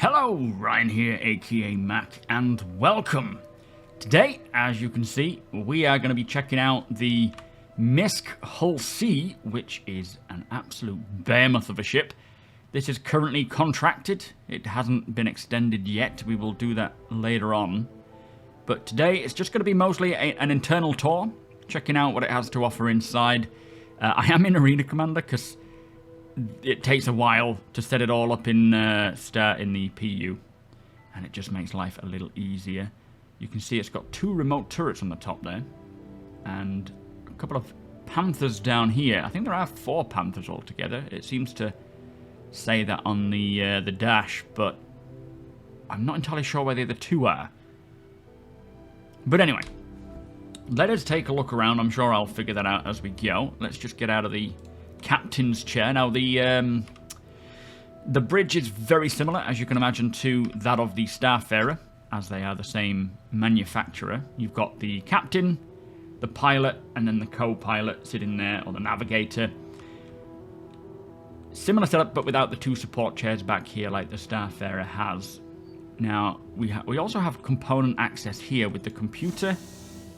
Hello, Ryan here, aka Mac, and welcome. Today, as you can see, we are going to be checking out the MISC Hull C, which is an absolute behemoth of a ship. This is currently contracted. It hasn't been extended yet. We will do that later on. But today, it's just going to be mostly an internal tour, checking out what it has to offer inside. I am in Arena Commander because it takes a while to set it all up in the PU, and it just makes life a little easier. You can see it's got 2 remote turrets on the top there, and a couple of Panthers down here. I think there are 4 Panthers altogether. It seems to say that on the dash, but I'm not entirely sure where the other 2 are. But anyway, let us take a look around. I'm sure I'll figure that out as we go. Let's just get out of the captain's chair. Now, the bridge is very similar, as you can imagine, to that of the Starfarer, as they are the same manufacturer. You've got the captain, the pilot, and then the co-pilot sitting there, or the navigator. Similar setup, but without the 2 support chairs back here like the Starfarer has. Now, we also have component access here with the computer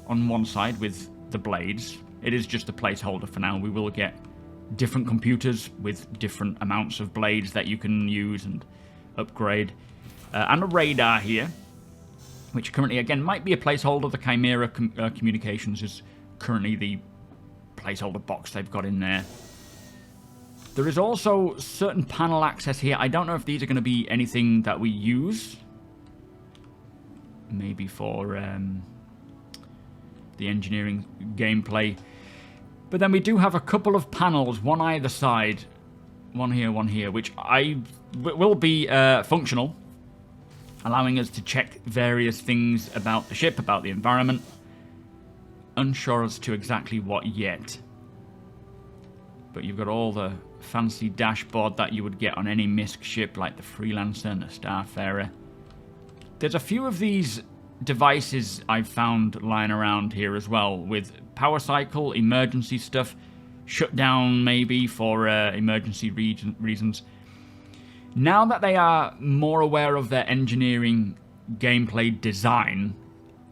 on one side with the blades. It is just a placeholder for now. We will get different computers with different amounts of blades that you can use and upgrade. And a radar here, which currently, again, might be a placeholder. The Chimera Communications is currently the placeholder box they've got in there. There is also certain panel access here. I don't know if these are going to be anything that we use. Maybe for the engineering gameplay. But then we do have a couple of panels, one either side, one here, which will be functional, allowing us to check various things about the ship, about the environment. Unsure as to exactly what yet. But you've got all the fancy dashboard that you would get on any MISC ship, like the Freelancer and the Starfarer. There's a few of these devices I've found lying around here as well, with power cycle, emergency stuff, shutdown maybe for emergency reasons. Now that they are more aware of their engineering gameplay design,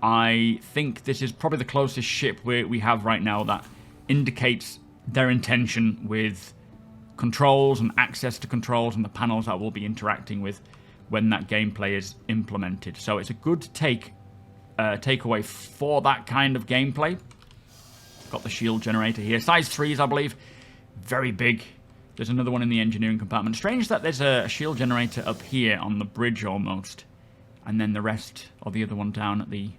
I think this is probably the closest ship we have right now that indicates their intention with controls and access to controls and the panels that we'll be interacting with when that gameplay is implemented. So it's a good takeaway for that kind of gameplay. Got the shield generator here. Size 3s, I believe. Very big. There's another one in the engineering compartment. Strange that there's a shield generator up here on the bridge almost. And then the rest, or the other one down at the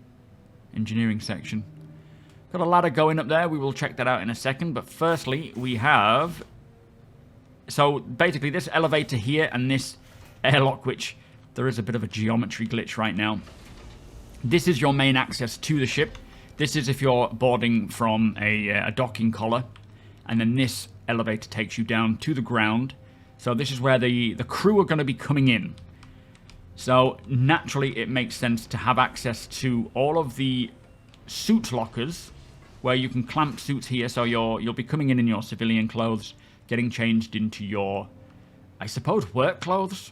engineering section. Got a ladder going up there. We will check that out in a second. But firstly, we have... So basically this elevator here and this airlock, which there is a bit of a geometry glitch right now. This is your main access to the ship. This is if you're boarding from a docking collar. And then this elevator takes you down to the ground. So this is where the crew are going to be coming in. So naturally it makes sense to have access to all of the suit lockers where you can clamp suits here. So you'll be coming in your civilian clothes, getting changed into your, I suppose, work clothes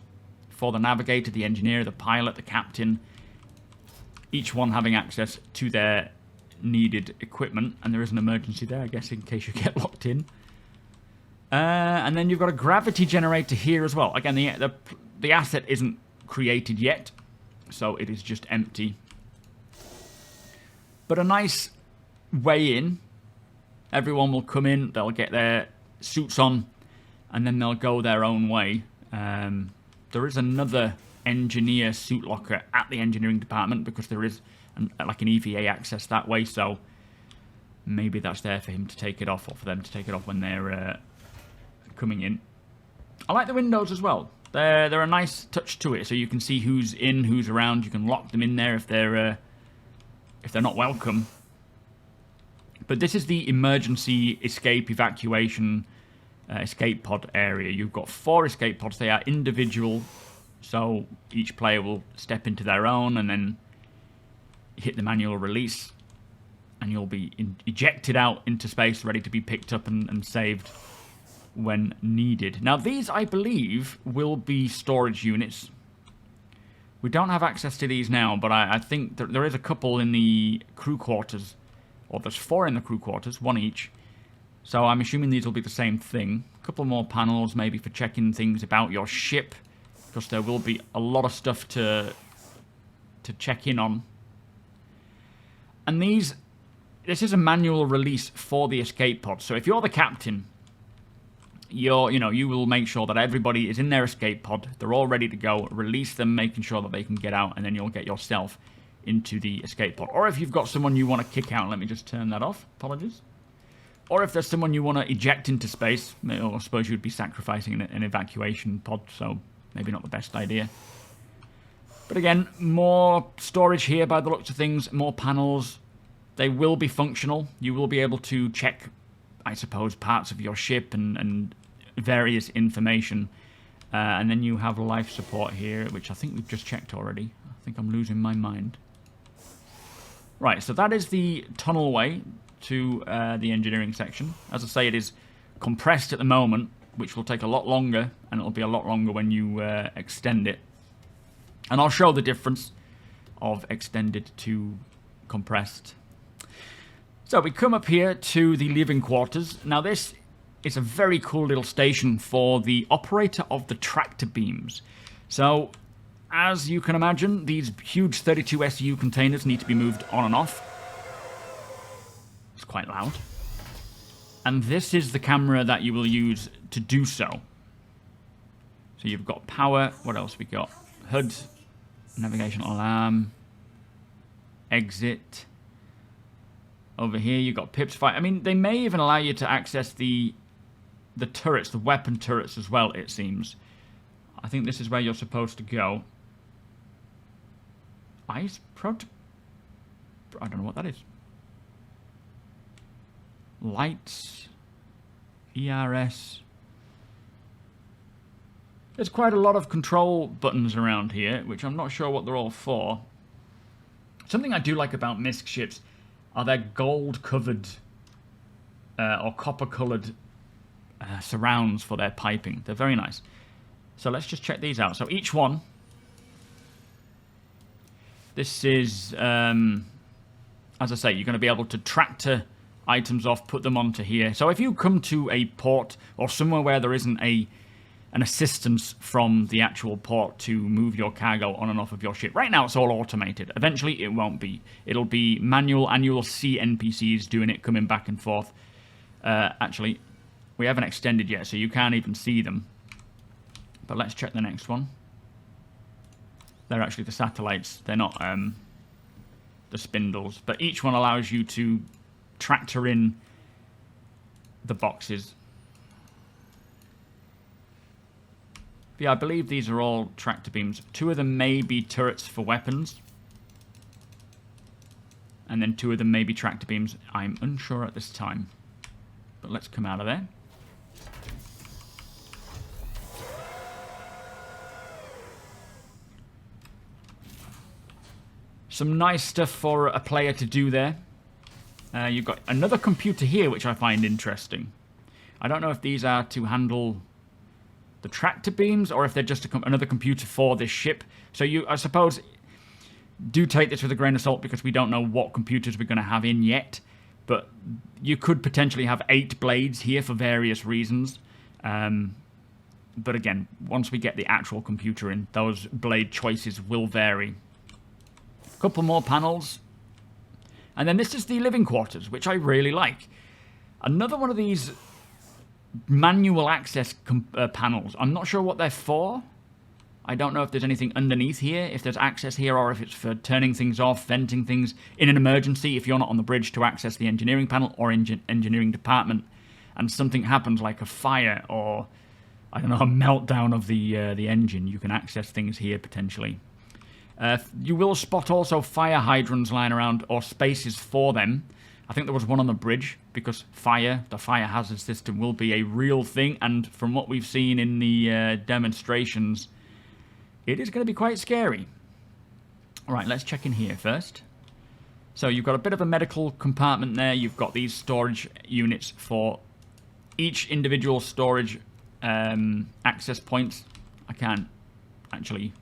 for the navigator, the engineer, the pilot, the captain. Each one having access to their needed equipment. And there is an emergency there, I guess, in case you get locked in. And then you've got a gravity generator here as well. Again, the asset isn't created yet, so it is just empty. But a nice way in. Everyone will come in, they'll get their suits on, and then they'll go their own way. There is another engineer suit locker at the engineering department because there is like an EVA access that way, so maybe that's there for him to take it off, or for them to take it off when they're coming in. I like the windows as well. They're a nice touch to it, so you can see who's in, who's around. You can lock them in there if they're not welcome. But this is the emergency escape evacuation escape pod area. You've got 4 escape pods. They are individual, so each player will step into their own and then hit the manual release, and you'll be ejected out into space, ready to be picked up and saved when needed. Now, these, I believe, will be storage units We don't have access to these now, but I think there is a couple in the crew quarters. Or there's 4 in the crew quarters, 1 each. So I'm assuming these will be the same thing. A couple more panels, maybe for checking things about your ship. Because there will be a lot of stuff to check in on. And this is a manual release for the escape pod. So if you're the captain, you will make sure that everybody is in their escape pod. They're all ready to go. Release them, making sure that they can get out, and then you'll get yourself into the escape pod. Or if you've got someone you want to kick out, let me just turn that off. Apologies. Or if there's someone you want to eject into space, I suppose you'd be sacrificing an evacuation pod, so maybe not the best idea. But again, more storage here by the looks of things, more panels. They will be functional. You will be able to check, I suppose, parts of your ship and various information. And then you have life support here, which I think we've just checked already. I think I'm losing my mind. Right, so that is the tunnelway to the engineering section. As I say, it is compressed at the moment, which will take a lot longer, and it'll be a lot longer when you extend it. And I'll show the difference of extended to compressed. So we come up here to the living quarters. Now this is a very cool little station for the operator of the tractor beams. So as you can imagine, these huge 32 SU containers need to be moved on and off. It's quite loud. And this is the camera that you will use to do so. So you've got power. What else we got? HUD, navigational alarm, exit. Over here you've got pips fight. I mean, they may even allow you to access the turrets, the weapon turrets as well, it seems. I think this is where you're supposed to go. I don't know what that is. Lights, ERS. There's quite a lot of control buttons around here, which I'm not sure what they're all for. Something I do like about MISC ships are their gold-covered or copper-coloured surrounds for their piping. They're very nice. So let's just check these out. So each one, this is, as I say, you're going to be able to tractor items off, put them onto here. So if you come to a port or somewhere where there isn't an assistance from the actual port to move your cargo on and off of your ship. Right now it's all automated. Eventually it won't be. It'll be manual, and you will see NPCs doing it, coming back and forth. Actually, we haven't extended yet, so you can't even see them. But let's check the next one. They're actually the satellites. They're not the spindles. But each one allows you to tractor in the boxes. But yeah, I believe these are all tractor beams. 2 of them may be turrets for weapons. And then 2 of them may be tractor beams. I'm unsure at this time. But let's come out of there. Some nice stuff for a player to do there. You've got another computer here, which I find interesting. I don't know if these are to handle the tractor beams, or if they're just another computer for this ship. So you, I suppose, do take this with a grain of salt, because we don't know what computers we're going to have in yet. But you could potentially have 8 blades here for various reasons. But again, once we get the actual computer in, those blade choices will vary. A couple more panels. And then this is the living quarters, which I really like. Another one of these manual access panels. I'm not sure what they're for. I don't know if there's anything underneath here, if there's access here, or if it's for turning things off, venting things in an emergency, if you're not on the bridge to access the engineering panel or engineering department, and something happens like a fire or, I don't know, a meltdown of the engine. You can access things here potentially. You will spot also fire hydrants lying around, or spaces for them. I think there was one on the bridge, because the fire hazard system will be a real thing, and from what we've seen in the demonstrations, it is going to be quite scary. Alright, let's check in here first. So you've got a bit of a medical compartment there. You've got these storage units for each individual storage access points. I can't actually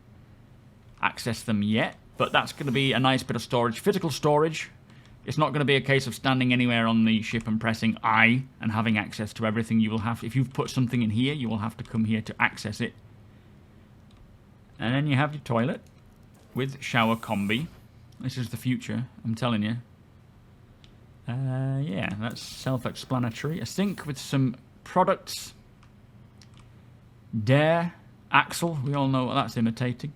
access them yet, but that's going to be a nice bit of storage. Physical storage. It's not going to be a case of standing anywhere on the ship and pressing I and having access to everything. You will have, if you've put something in here, you will have to come here to access it. And then you have your toilet with shower combi. This is the future, I'm telling you. Yeah, that's self-explanatory. A sink with some products. Dare, axle, we all know what that's imitating.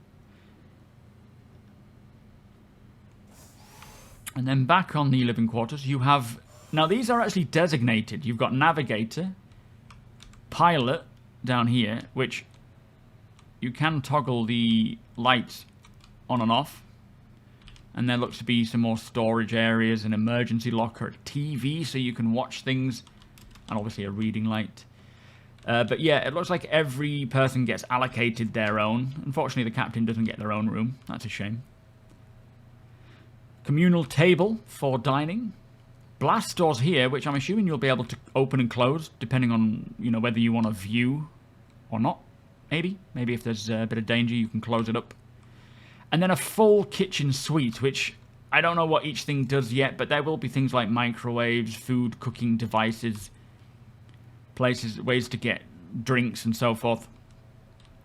And then back on the living quarters, you have... Now, these are actually designated. You've got navigator, pilot down here, which you can toggle the lights on and off. And there looks to be some more storage areas, an emergency locker, a TV so you can watch things, and obviously a reading light. But yeah, it looks like every person gets allocated their own. Unfortunately, the captain doesn't get their own room. That's a shame. Communal table for dining. Blast doors here, which I'm assuming you'll be able to open and close, depending on, you know, whether you want to view or not. Maybe if there's a bit of danger, you can close it up. And then a full kitchen suite, which I don't know what each thing does yet, but there will be things like microwaves, food cooking devices, places, ways to get drinks and so forth.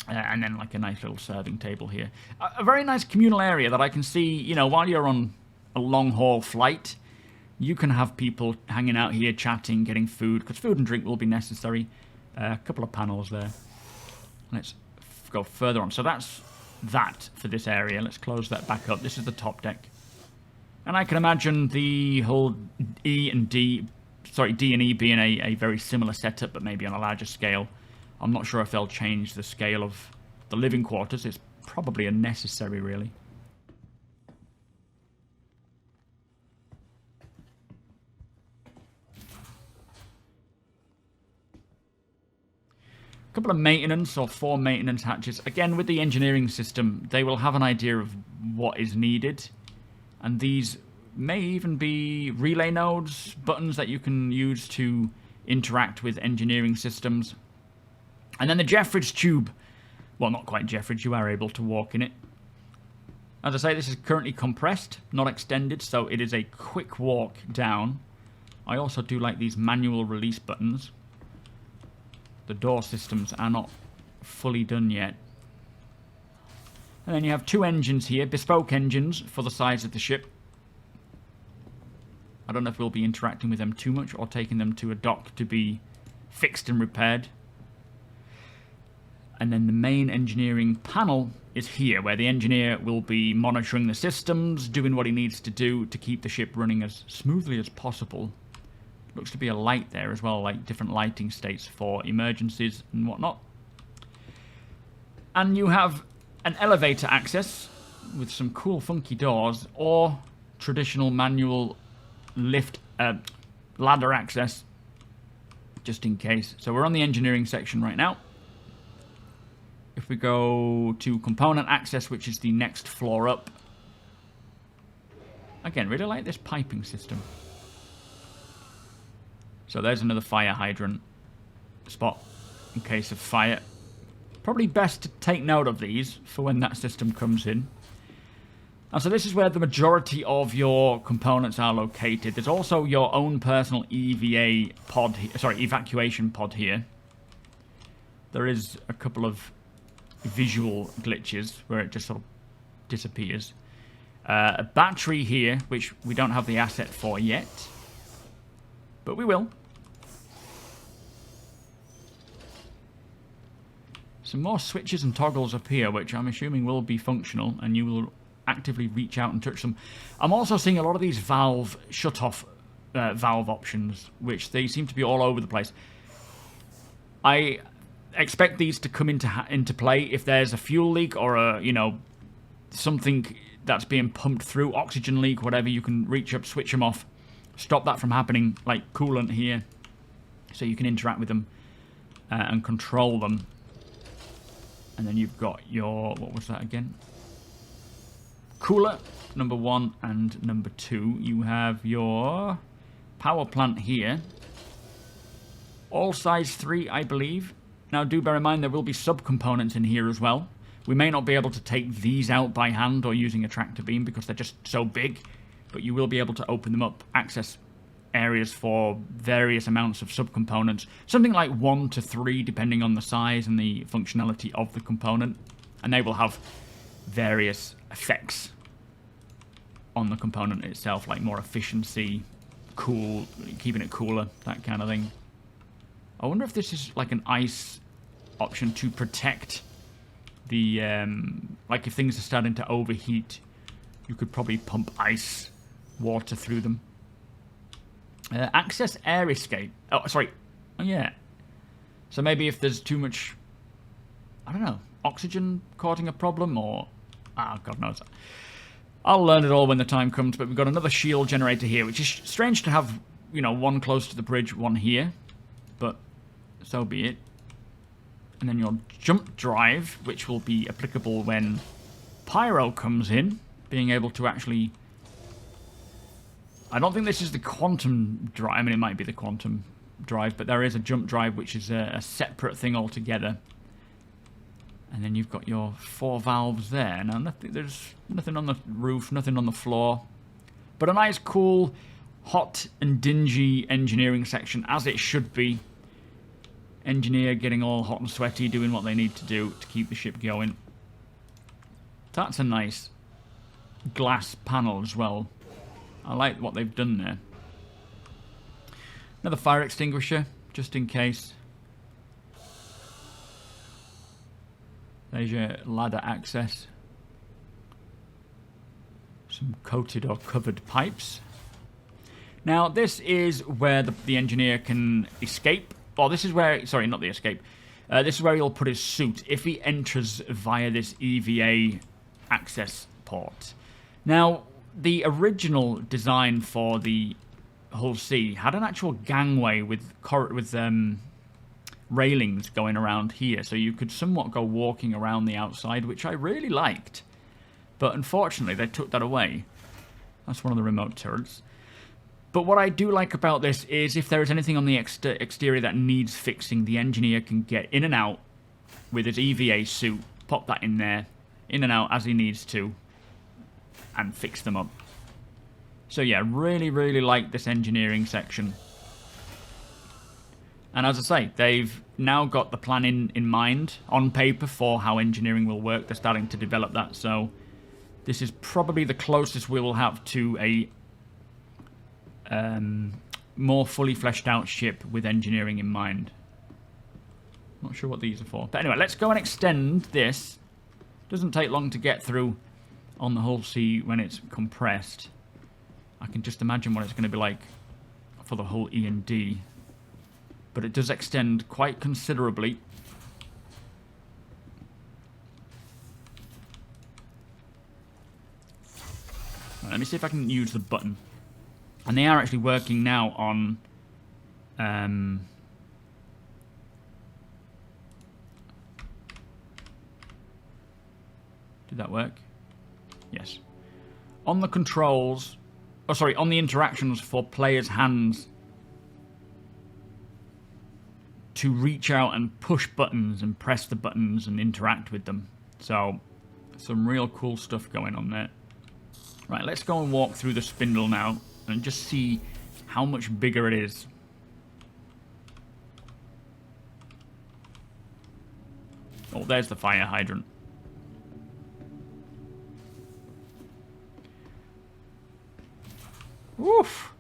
And then like a nice little serving table here. A very nice communal area that I can see, you know, while you're on a long haul flight, you can have people hanging out here, chatting, getting food, because food and drink will be necessary. A couple of panels there. Let's go further on. So that's that for this area. Let's close that back up. This is the top deck. And I can imagine the whole D and E being a very similar setup, but maybe on a larger scale. I'm not sure if they'll change the scale of the living quarters. It's probably unnecessary, really. A couple of maintenance or 4 maintenance hatches. Again, with the engineering system, they will have an idea of what is needed. And these may even be relay nodes, buttons that you can use to interact with engineering systems. And then the Jeffridge tube. Well, not quite Jeffridge, you are able to walk in it. As I say, this is currently compressed, not extended, so it is a quick walk down. I also do like these manual release buttons. The door systems are not fully done yet. And then you have 2 engines here, bespoke engines for the size of the ship. I don't know if we'll be interacting with them too much or taking them to a dock to be fixed and repaired. And then the main engineering panel is here, where the engineer will be monitoring the systems, doing what he needs to do to keep the ship running as smoothly as possible. Looks to be a light there as well, like different lighting states for emergencies and whatnot. And you have an elevator access with some cool funky doors, or traditional manual lift ladder access, just in case. So we're on the engineering section right now. If we go to component access, which is the next floor up. Again, really like this piping system. So there's another fire hydrant spot in case of fire. Probably best to take note of these for when that system comes in. And so this is where the majority of your components are located. There's also your own personal EVA pod, evacuation pod here. There is a couple of visual glitches where it just sort of disappears. A battery here, which we don't have the asset for yet, but we will. Some more switches and toggles up here, which I'm assuming will be functional, and you will actively reach out and touch them. I'm also seeing a lot of these valve shut-off valve options, which they seem to be all over the place. I expect these to come into play if there's a fuel leak or a, you know, something that's being pumped through, oxygen leak, whatever. You can reach up, switch them off, stop that from happening, like coolant here, so you can interact with them and control them. And then you've got your, what was that again? Cooler, number 1 and number 2. You have your power plant here. All size 3, I believe. Now, do bear in mind there will be subcomponents in here as well, We may not be able to take these out by hand or using a tractor beam because they're just so big, but you will be able to open them up, access areas for various amounts of subcomponents, something like 1 to 3 depending on the size and the functionality of the component, and they will have various effects on the component itself, like more efficiency, cool, keeping it cooler, that kind of thing. I wonder if this is like an ice option to protect the like if things are starting to overheat, you could probably pump ice water through them. Access air escape. Oh, sorry. Oh, yeah. So maybe if there's too much, I don't know, oxygen causing a problem, or God knows. I'll learn it all when the time comes. But we've got another shield generator here, which is strange to have, you know, one close to the bridge, one here. But so be it. And then your jump drive, which will be applicable when Pyro comes in, being able to actually... I don't think this is the quantum drive. I mean, it might be the quantum drive, but there is a jump drive, which is a separate thing altogether. And then you've got your 4 valves there. Now, there's nothing on the roof, nothing on the floor. But a nice, cool, hot and dingy engineering section, as it should be. Engineer getting all hot and sweaty, doing what they need to do to keep the ship going. That's a nice glass panel as well. I like what they've done there. Another fire extinguisher, just in case. There's your ladder access. Some coated or covered pipes. Now, this is where the engineer can escape. Or this is where... Sorry, not the escape. This is where he'll put his suit if he enters via this EVA access port. Now... The original design for the Hull C had an actual gangway with railings going around here, so you could somewhat go walking around the outside, which I really liked. But unfortunately, they took that away. That's one of the remote turrets. But what I do like about this is if there is anything on the exterior that needs fixing, the engineer can get in and out with his EVA suit, pop that in there, in and out as he needs to, and fix them up. So yeah, really, really like this engineering section. And as I say, they've now got the plan in mind, on paper, for how engineering will work. They're starting to develop that, so this is probably the closest we will have to a more fully fleshed out ship with engineering in mind. Not sure what these are for. But anyway, let's go and extend this. Doesn't take long to get through on the Hull C when it's compressed. I can just imagine what it's going to be like for the Hull E and D. But it does extend quite considerably. Right, let me see if I can use the button. And they are actually working now on... Did that work? Yes. On the controls... Oh, sorry, on the interactions for players' hands to reach out and push buttons and press the buttons and interact with them. So, some real cool stuff going on there. Right, let's go and walk through the spindle now and just see how much bigger it is. Oh, there's the fire hydrant. Oof,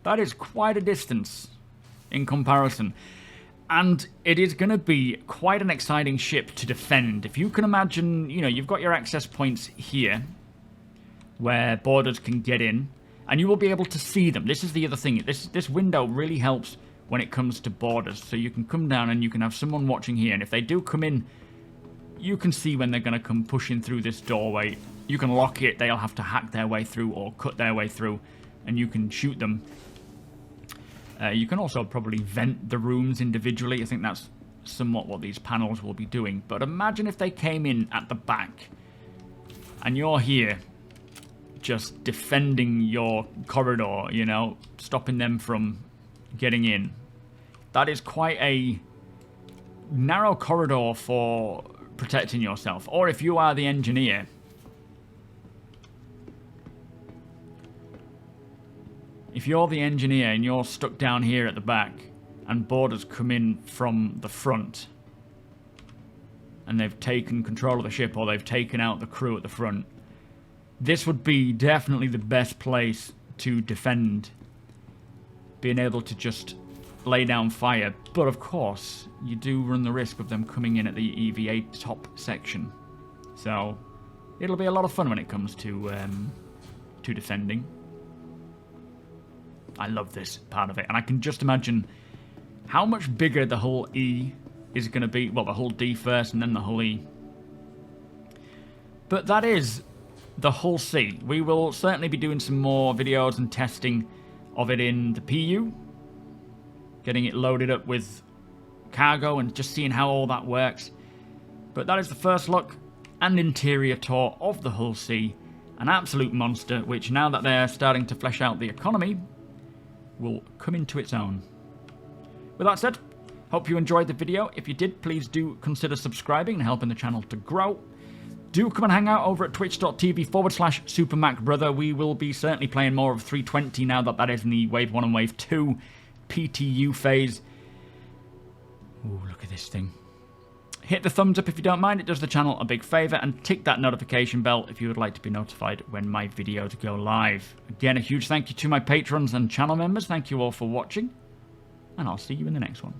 that is quite a distance in comparison. And it is going to be quite an exciting ship to defend. If you can imagine, you know, you've got your access points here where boarders can get in, and you will be able to see them. This is the other thing. This window really helps when it comes to boarders. So you can come down and you can have someone watching here, and if they do come in, you can see when they're going to come pushing through this doorway. You can lock it. They'll have to hack their way through or cut their way through, and you can shoot them. You can also probably vent the rooms individually. I think that's somewhat what these panels will be doing. But imagine if they came in at the back and you're here just defending your corridor, you know, stopping them from getting in. That is quite a narrow corridor for protecting yourself. Or if you are the engineer, if you're the engineer and you're stuck down here at the back and boarders come in from the front and they've taken control of the ship or they've taken out the crew at the front, this would be definitely the best place to defend, being able to just lay down fire. But of course, you do run the risk of them coming in at the EVA top section. So it'll be a lot of fun when it comes to defending. I love this part of it, and I can just imagine how much bigger the hull E is going to be. Well, the hull D first, and then the hull E. But that is the Hull C. We will certainly be doing some more videos and testing of it in the PU, getting it loaded up with cargo and just seeing how all that works. But that is the first look and interior tour of the Hull C, an absolute monster, which now that they're starting to flesh out the economy, will come into its own. With that said, hope you enjoyed the video. If you did, please do consider subscribing and helping the channel to grow. Do come and hang out over at twitch.tv/SuperMacBrother. We will be certainly playing more of 320 now that that is in the Wave 1 and Wave 2 PTU phase. Ooh, look at this thing. Hit the thumbs up if you don't mind. It does the channel a big favour. And tick that notification bell if you would like to be notified when my videos go live. Again, a huge thank you to my patrons and channel members. Thank you all for watching. And I'll see you in the next one.